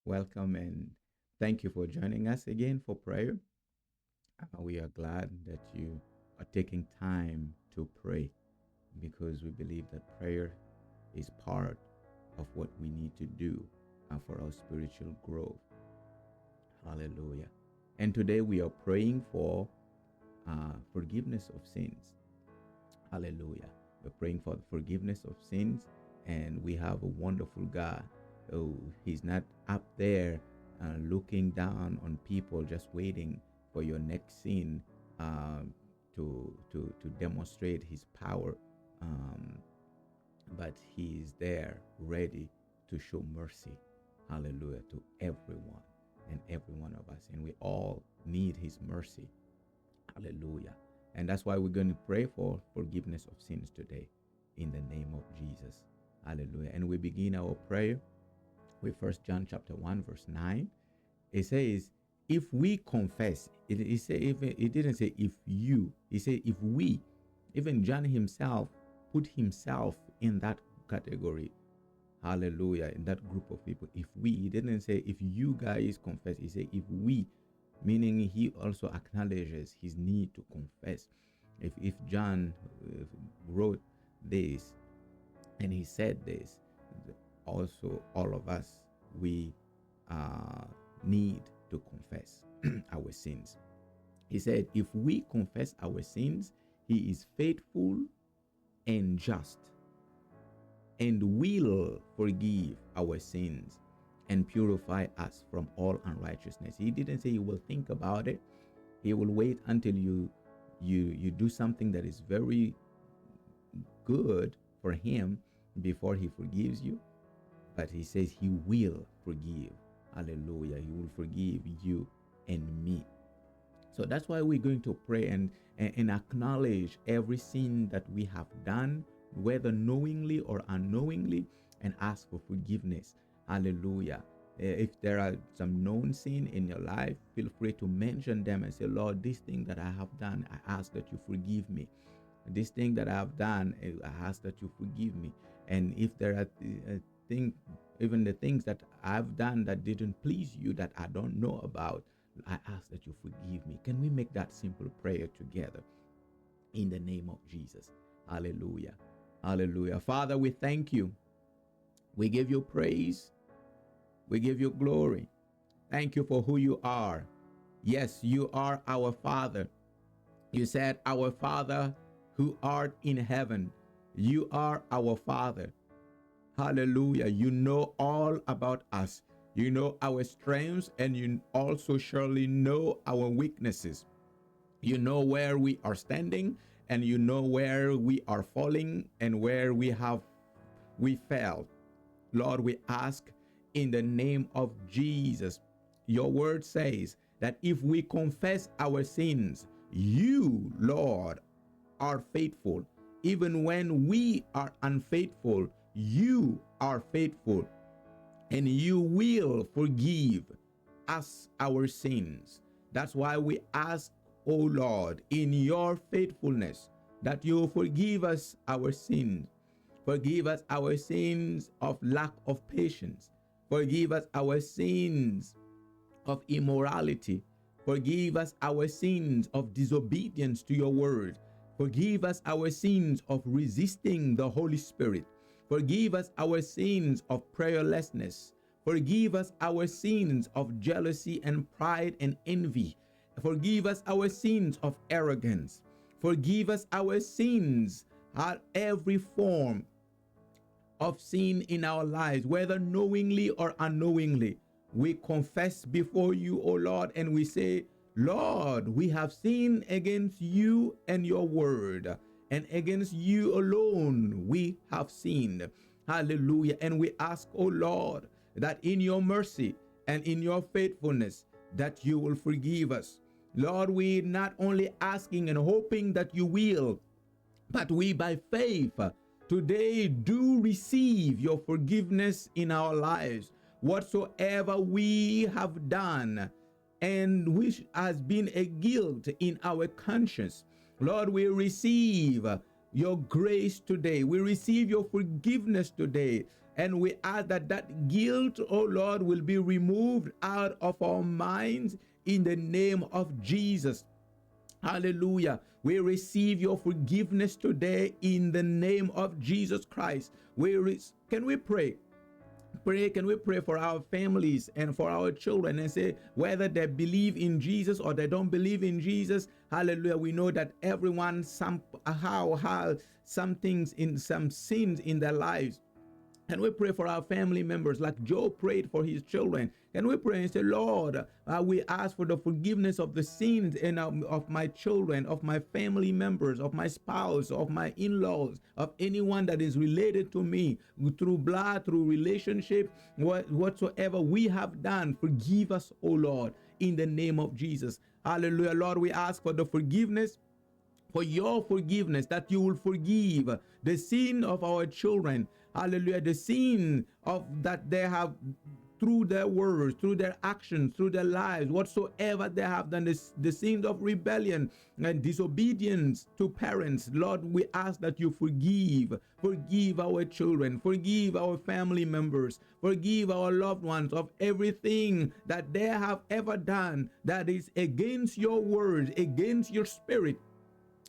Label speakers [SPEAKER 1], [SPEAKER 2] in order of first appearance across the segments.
[SPEAKER 1] Welcome and thank you for joining us again for prayer. We are glad that you are taking time to pray because we believe that prayer is part of what we need to do for our spiritual growth. Hallelujah. And today we are praying for forgiveness of sins. Hallelujah. We're praying for the forgiveness of sins, and we have a wonderful God. Oh, He's not up there looking down on people, just waiting for your next sin to demonstrate His power. But He is there ready to show mercy. Hallelujah. To everyone and every one of us. And we all need His mercy. Hallelujah. And that's why we're going to pray for forgiveness of sins today in the name of Jesus. Hallelujah. And we begin our prayer with 1 John chapter 1 verse 9. It says, if we confess, it didn't say if you, it said if we, even John himself put himself in that category. Hallelujah. In that group of people. If we, he didn't say if you guys confess, he said if we, meaning he also acknowledges his need to confess. If John wrote this and he said this, also all of us, we need to confess our sins. He said, if we confess our sins, he is faithful and just and will forgive our sins and purify us from all unrighteousness. He didn't say he will think about it. He will wait until you do something that is very good for him before he forgives you. But he says he will forgive. Hallelujah. He will forgive you and me. So that's why we're going to pray and acknowledge every sin that we have done, whether knowingly or unknowingly, and ask for forgiveness. Hallelujah. If there are some known sin in your life, feel free to mention them and say, Lord, this thing that I have done, I ask that you forgive me. This thing that I have done, I ask that you forgive me. And if there are things, even the things that I've done that didn't please you, that I don't know about, I ask that you forgive me. Can we make that simple prayer together in the name of Jesus? Hallelujah. Hallelujah. Father, we thank you. We give you praise. We give you glory. Thank you for who you are. Yes, you are our Father. You said, our Father who art in heaven. You are our Father. Hallelujah. You know all about us. You know our strengths, and you also surely know our weaknesses. You know where we are standing, and you know where we are falling and where we fell. Lord, we ask in the name of Jesus. Your word says that if we confess our sins, you, Lord, are faithful. Even when we are unfaithful, you are faithful, and you will forgive us our sins. That's why we ask, O Lord, in your faithfulness, that you forgive us our sins. Forgive us our sins of lack of patience. Forgive us our sins of immorality. Forgive us our sins of disobedience to your word. Forgive us our sins of resisting the Holy Spirit. Forgive us our sins of prayerlessness. Forgive us our sins of jealousy and pride and envy. Forgive us our sins of arrogance. Forgive us our sins at every form of sin in our lives, whether knowingly or unknowingly. We confess before you, O Lord, and we say, Lord, we have sinned against you and your word, and against you alone we have sinned. Hallelujah. And we ask, O Lord, that in your mercy and in your faithfulness, that you will forgive us. Lord, we not only asking and hoping that you will, but we by faith today do receive your forgiveness in our lives. Whatsoever we have done and which has been a guilt in our conscience, Lord, we receive your grace today. We receive your forgiveness today. And we ask that that guilt, oh Lord, will be removed out of our minds in the name of Jesus. Hallelujah. We receive your forgiveness today in the name of Jesus Christ. Can we pray? Can we pray for our families and for our children and say whether they believe in Jesus or they don't believe in Jesus? Hallelujah. We know that everyone somehow has some things in some sins in their lives. And we pray for our family members like Job prayed for his children. And we pray and say, Lord, we ask for the forgiveness of the sins of my children, of my family members, of my spouse, of my in-laws, of anyone that is related to me through blood, through relationship, whatsoever we have done. Forgive us, O Lord, in the name of Jesus. Hallelujah. Lord, we ask for the forgiveness, for your forgiveness, that you will forgive the sin of our children. Hallelujah. The sin of that they have through their words, through their actions, through their lives, whatsoever they have done, the sins of rebellion and disobedience to parents. Lord, we ask that you forgive our children, forgive our family members, forgive our loved ones of everything that they have ever done that is against your word, against your spirit.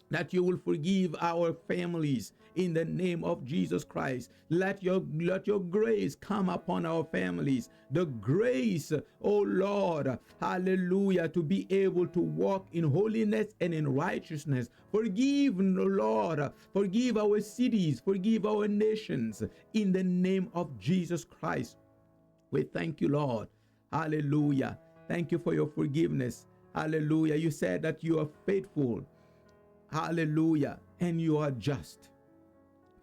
[SPEAKER 1] That you will forgive our families in the name of Jesus Christ. Let your grace come upon our families. The grace, oh Lord, hallelujah, to be able to walk in holiness and in righteousness. Forgive, Lord, forgive our cities, forgive our nations in the name of Jesus Christ. We thank you, Lord. Hallelujah. Thank you for your forgiveness. Hallelujah. You said that you are faithful. Hallelujah. And you are just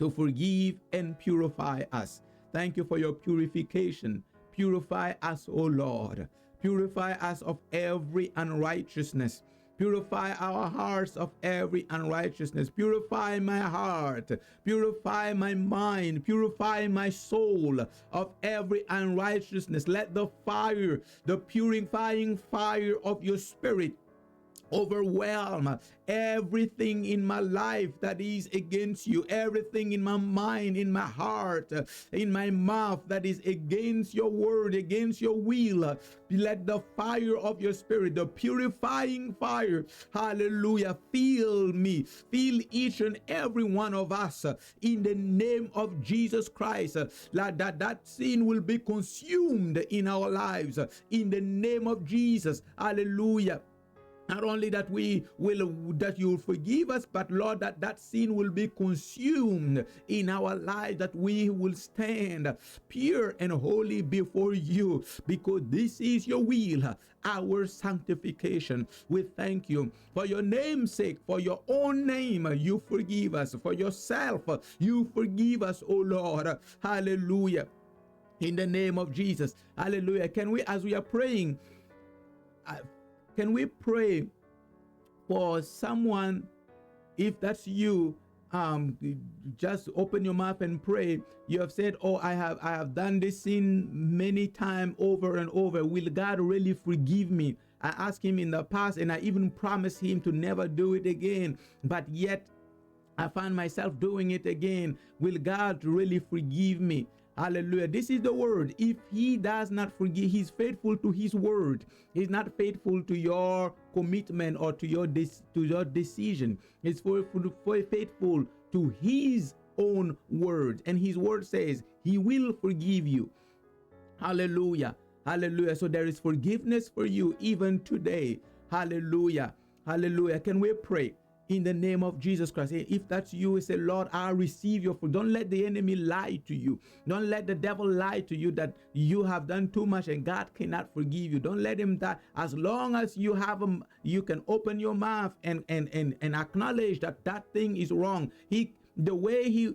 [SPEAKER 1] to forgive and purify us. Thank you for your purification. Purify us, O Lord. Purify us of every unrighteousness. Purify our hearts of every unrighteousness. Purify my heart. Purify my mind. Purify my soul of every unrighteousness. Let the fire, the purifying fire of your spirit, overwhelm everything in my life that is against you, everything in my mind, in my heart, in my mouth that is against your word, against your will. Let the fire of your spirit, the purifying fire, hallelujah, fill me, fill each and every one of us in the name of Jesus Christ. That sin will be consumed in our lives in the name of Jesus. Hallelujah. Not only that that you will forgive us, but Lord, that sin will be consumed in our lives, that we will stand pure and holy before you, because this is your will, our sanctification. We thank you for your name's sake, for your own name, you forgive us. For yourself, you forgive us, O Lord. Hallelujah. In the name of Jesus. Hallelujah. Can we, as we are praying, can we pray for someone? If that's you, just open your mouth and pray. You have said, oh, I have done this sin many times over and over. Will God really forgive me? I asked him in the past, and I even promised him to never do it again, but yet I find myself doing it again. Will God really forgive me? Hallelujah. This is the word. If he does not forgive, he's faithful to his word. He's not faithful to your commitment or to your decision. He's faithful to his own word. And his word says he will forgive you. Hallelujah. Hallelujah. So there is forgiveness for you even today. Hallelujah. Hallelujah. Can we pray? In the name of Jesus Christ. If that's you, say, Lord, I receive your food. Don't let the enemy lie to you. Don't let the devil lie to you that you have done too much and God cannot forgive you. Don't let him die. As long as you have him, you can open your mouth and acknowledge that that thing is wrong. The way he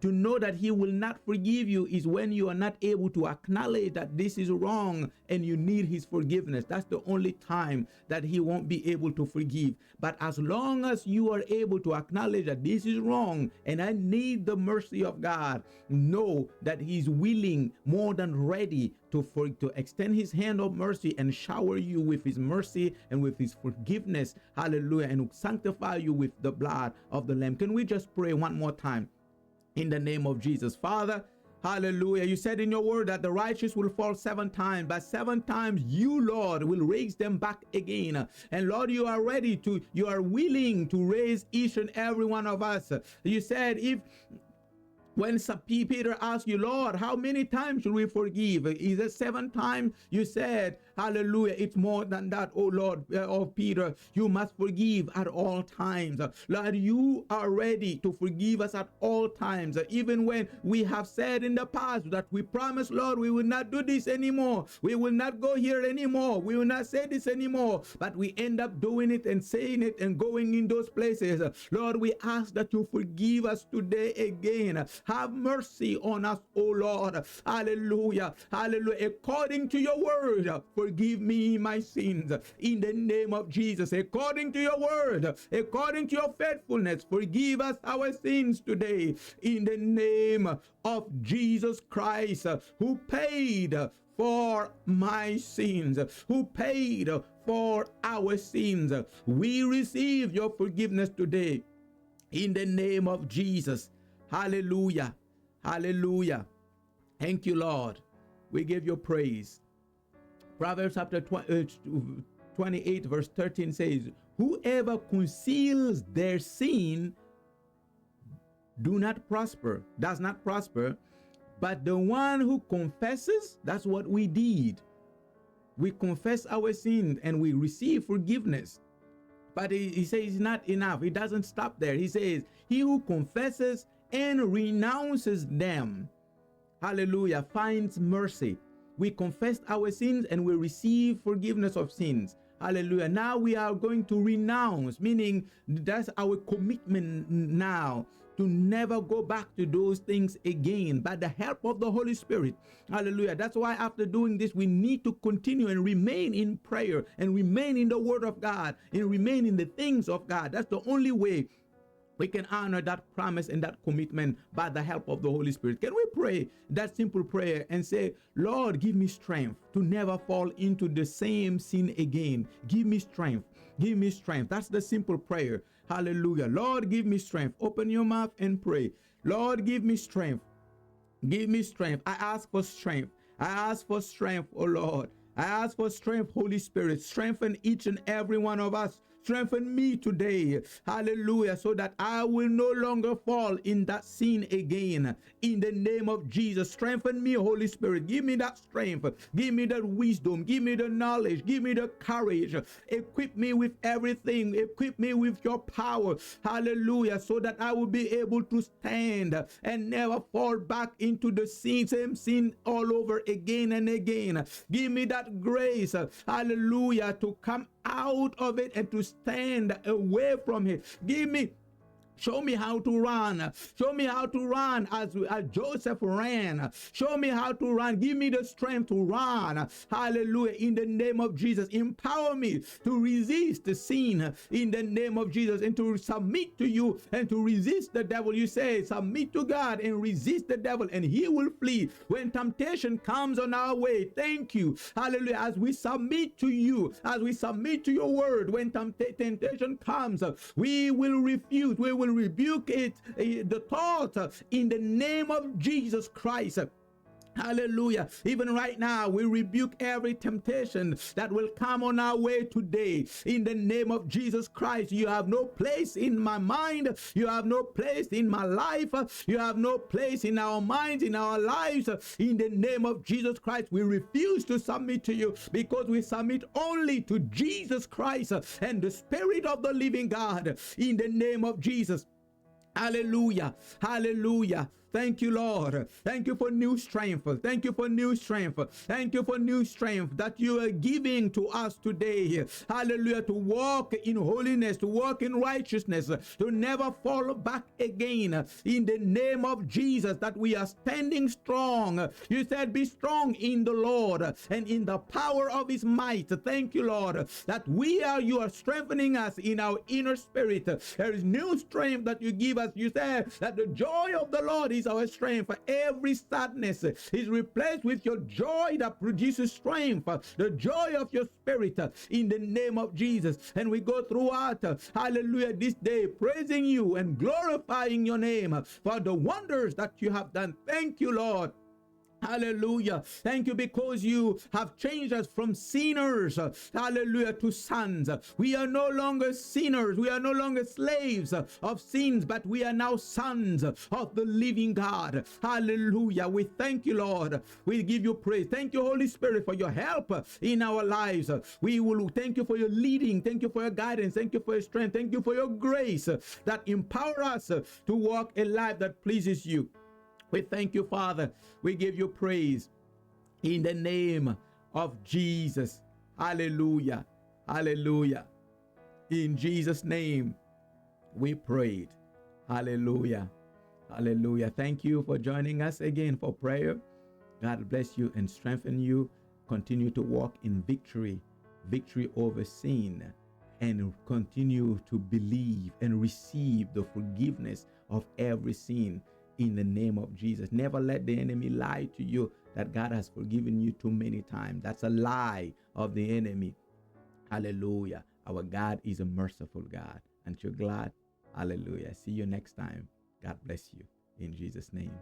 [SPEAKER 1] to know that he will not forgive you is when you are not able to acknowledge that this is wrong and you need his forgiveness. That's the only time that he won't be able to forgive. But as long as you are able to acknowledge that this is wrong and I need the mercy of God, know that he's willing, more than ready to extend his hand of mercy and shower you with his mercy and with his forgiveness. Hallelujah. And sanctify you with the blood of the Lamb. Can we just pray one more time? In the name of Jesus. Father, hallelujah. You said in your word that the righteous will fall 7 times, but 7 times you, Lord, will raise them back again. And Lord, you are willing to raise each and every one of us. You said when Peter asked you, Lord, how many times should we forgive? Is it 7 times? You said, hallelujah, it's more than that, oh Lord, oh Peter, you must forgive at all times. Lord, you are ready to forgive us at all times. Even when we have said in the past that we promise, Lord, we will not do this anymore. We will not go here anymore. We will not say this anymore. But we end up doing it and saying it and going in those places. Lord, we ask that you forgive us today again. Have mercy on us, O Lord. Hallelujah. Hallelujah. According to your word, forgive me my sins. In the name of Jesus. According to your word, according to your faithfulness, forgive us our sins today. In the name of Jesus Christ, who paid for my sins, who paid for our sins. We receive your forgiveness today. In the name of Jesus. Hallelujah. Hallelujah. Thank you, Lord. We give you praise. Proverbs chapter 28 verse 13 says, whoever conceals their sin does not prosper, but the one who confesses, that's what we did. We confess our sins and we receive forgiveness. But he says it's not enough. It doesn't stop there. He says, he who confesses and renounces them, hallelujah, finds mercy. We confess our sins and we receive forgiveness of sins. Hallelujah. Now we are going to renounce, meaning that's our commitment now, to never go back to those things again by the help of the Holy Spirit. Hallelujah. That's why after doing this, we need to continue and remain in prayer and remain in the Word of God and remain in the things of God. That's the only way we can honor that promise and that commitment by the help of the Holy Spirit. Can we pray that simple prayer and say, Lord, give me strength to never fall into the same sin again. Give me strength. Give me strength. That's the simple prayer. Hallelujah. Lord, give me strength. Open your mouth and pray. Lord, give me strength. Give me strength. I ask for strength. I ask for strength, oh Lord. I ask for strength, Holy Spirit. Strengthen each and every one of us. Strengthen me today, hallelujah, so that I will no longer fall in that sin again. In the name of Jesus, strengthen me, Holy Spirit. Give me that strength. Give me that wisdom. Give me the knowledge. Give me the courage. Equip me with everything. Equip me with your power, hallelujah, so that I will be able to stand and never fall back into the same sin all over again and again. Give me that grace, hallelujah, to come out of it and to stand away from it. Show me how to run. Show me how to run as Joseph ran. Show me how to run. Give me the strength to run. Hallelujah. In the name of Jesus. Empower me to resist the sin in the name of Jesus and to submit to you and to resist the devil. You say, submit to God and resist the devil and he will flee. When temptation comes on our way, thank you. Hallelujah. As we submit to you, as we submit to your word, when temptation comes, we will refuse. We will rebuke it, the thought, in the name of Jesus Christ. Hallelujah. Even right now, we rebuke every temptation that will come on our way today. In the name of Jesus Christ, you have no place in my mind. You have no place in my life. You have no place in our minds, in our lives. In the name of Jesus Christ, we refuse to submit to you because we submit only to Jesus Christ and the Spirit of the living God. In the name of Jesus. Hallelujah. Hallelujah. Thank you, Lord. Thank you for new strength. Thank you for new strength. Thank you for new strength that you are giving to us today. Hallelujah. To walk in holiness, to walk in righteousness, to never fall back again. In the name of Jesus, that we are standing strong. You said, be strong in the Lord and in the power of his might. Thank you, Lord, that you are strengthening us in our inner spirit. There is new strength that you give us. You said that the joy of the Lord is our strength. Every sadness is replaced with your joy that produces strength, the joy of your spirit, in the name of Jesus. And we go throughout, hallelujah, this day praising you and glorifying your name for the wonders that you have done. Thank you, Lord. Hallelujah. Thank you because you have changed us from sinners, hallelujah, to sons. We are no longer sinners. We are no longer slaves of sins, but we are now sons of the living God. Hallelujah. We thank you, Lord. We give you praise. Thank you, Holy Spirit, for your help in our lives. We will thank you for your leading. Thank you for your guidance. Thank you for your strength. Thank you for your grace that empower us to walk a life that pleases you. We thank you, Father. We give you praise in the name of Jesus. Hallelujah. Hallelujah. In Jesus' name, we prayed. Hallelujah. Hallelujah. Thank you for joining us again for prayer. God bless you and strengthen you. Continue to walk in victory, victory over sin, and continue to believe and receive the forgiveness of every sin. In the name of Jesus. Never let the enemy lie to you that God has forgiven you too many times. That's a lie of the enemy. Hallelujah. Our God is a merciful God. Aren't you glad? Hallelujah. See you next time. God bless you. In Jesus' name.